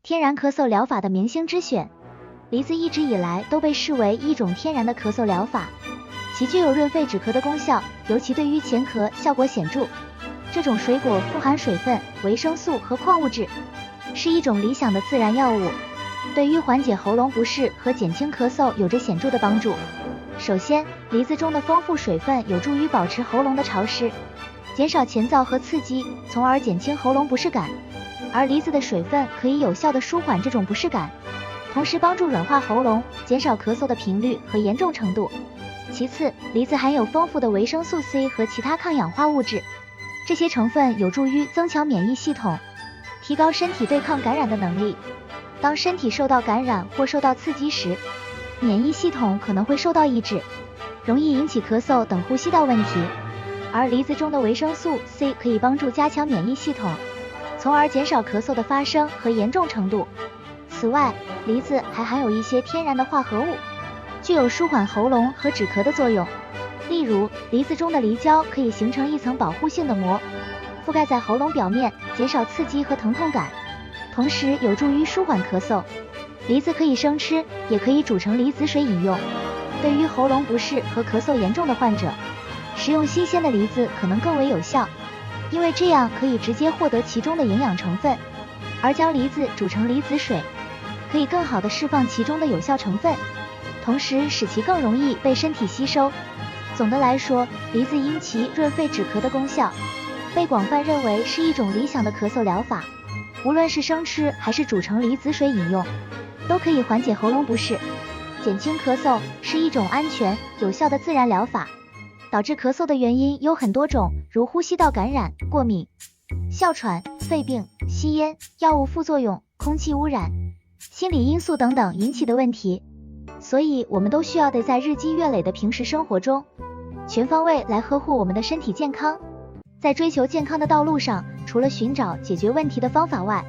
天然咳嗽疗法的明星之选。梨子一直以来都被视为一种天然的咳嗽疗法，其具有润肺止咳的功效，尤其对于前咳效果显著。这种水果富含水分、维生素和矿物质，是一种理想的自然药物，对于缓解喉咙不适和减轻咳嗽有着显著的帮助。首先，梨子中的丰富水分有助于保持喉咙的潮湿，减少前燥和刺激，从而减轻喉咙不适感。而梨子的水分可以有效地舒缓这种不适感，同时帮助软化喉咙，减少咳嗽的频率和严重程度。其次，梨子含有丰富的维生素 C 和其他抗氧化物质，这些成分有助于增强免疫系统，提高身体对抗感染的能力。当身体受到感染或受到刺激时，免疫系统可能会受到抑制，容易引起咳嗽等呼吸道问题。而梨子中的维生素 C 可以帮助加强免疫系统，从而减少咳嗽的发生和严重程度。此外，梨子还含有一些天然的化合物，具有舒缓喉咙和止咳的作用。例如，梨子中的梨胶可以形成一层保护性的膜，覆盖在喉咙表面，减少刺激和疼痛感，同时有助于舒缓咳嗽。梨子可以生吃，也可以煮成梨子水饮用。对于喉咙不适和咳嗽严重的患者，食用新鲜的梨子可能更为有效，因为这样可以直接获得其中的营养成分，而将梨子煮成梨子水，可以更好地释放其中的有效成分，同时使其更容易被身体吸收。总的来说，梨子因其润肺止咳的功效，被广泛认为是一种理想的咳嗽疗法。无论是生吃还是煮成梨子水饮用，都可以缓解喉咙不适，减轻咳嗽，是一种安全有效的自然疗法。导致咳嗽的原因有很多种，如呼吸道感染、过敏、哮喘、肺病、吸烟、药物副作用、空气污染、心理因素等等引起的问题。所以我们都需要得在日积月累的平时生活中，全方位来呵护我们的身体健康。在追求健康的道路上，除了寻找解决问题的方法外，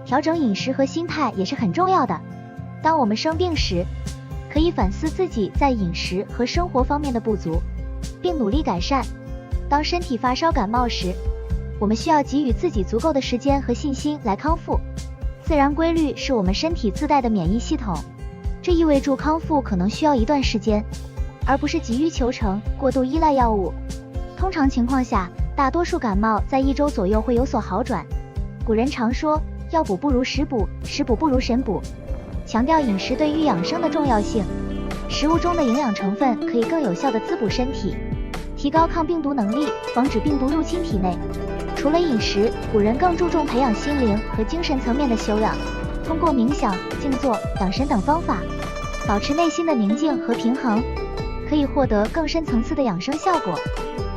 调整饮食和心态也是很重要的。当我们生病时，可以反思自己在饮食和生活方面的不足，并努力改善。当身体发烧感冒时，我们需要给予自己足够的时间和信心来康复。自然规律是我们身体自带的免疫系统，这意味着康复可能需要一段时间，而不是急于求成、过度依赖药物。通常情况下，大多数感冒在1周左右会有所好转。古人常说，药补不如食补，食补不如神补，强调饮食对于养生的重要性。食物中的营养成分可以更有效地滋补身体，提高抗病毒能力，防止病毒入侵体内。除了饮食，古人更注重培养心灵和精神层面的修养，通过冥想、静坐、养神等方法，保持内心的宁静和平衡，可以获得更深层次的养生效果。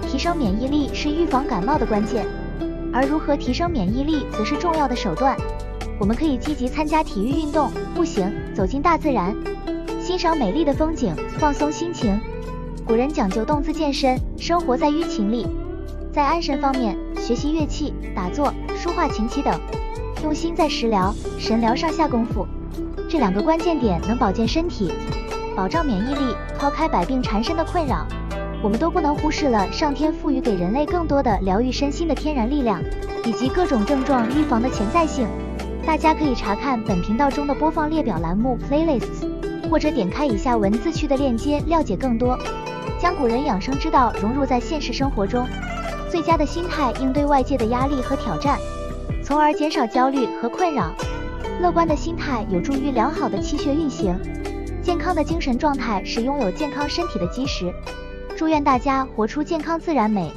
提升免疫力是预防感冒的关键，而如何提升免疫力则是重要的手段。我们可以积极参加体育运动、步行，走进大自然，欣赏美丽的风景，放松心情。古人讲究动姿健身，生活在于情理。在安神方面，学习乐器、打坐、书画琴棋等，用心在食疗、神疗上下功夫。这2个关键点能保健身体，保障免疫力。抛开百病缠身的困扰，我们都不能忽视了上天赋予给人类更多的疗愈身心的天然力量，以及各种症状预防的潜在性。大家可以查看本频道中的播放列表栏目 Playlists， 或者点开以下文字区的链接了解更多。将古人养生之道融入在现实生活中，最佳的心态应对外界的压力和挑战，从而减少焦虑和困扰。乐观的心态有助于良好的气血运行，健康的精神状态是拥有健康身体的基石。祝愿大家活出健康自然美。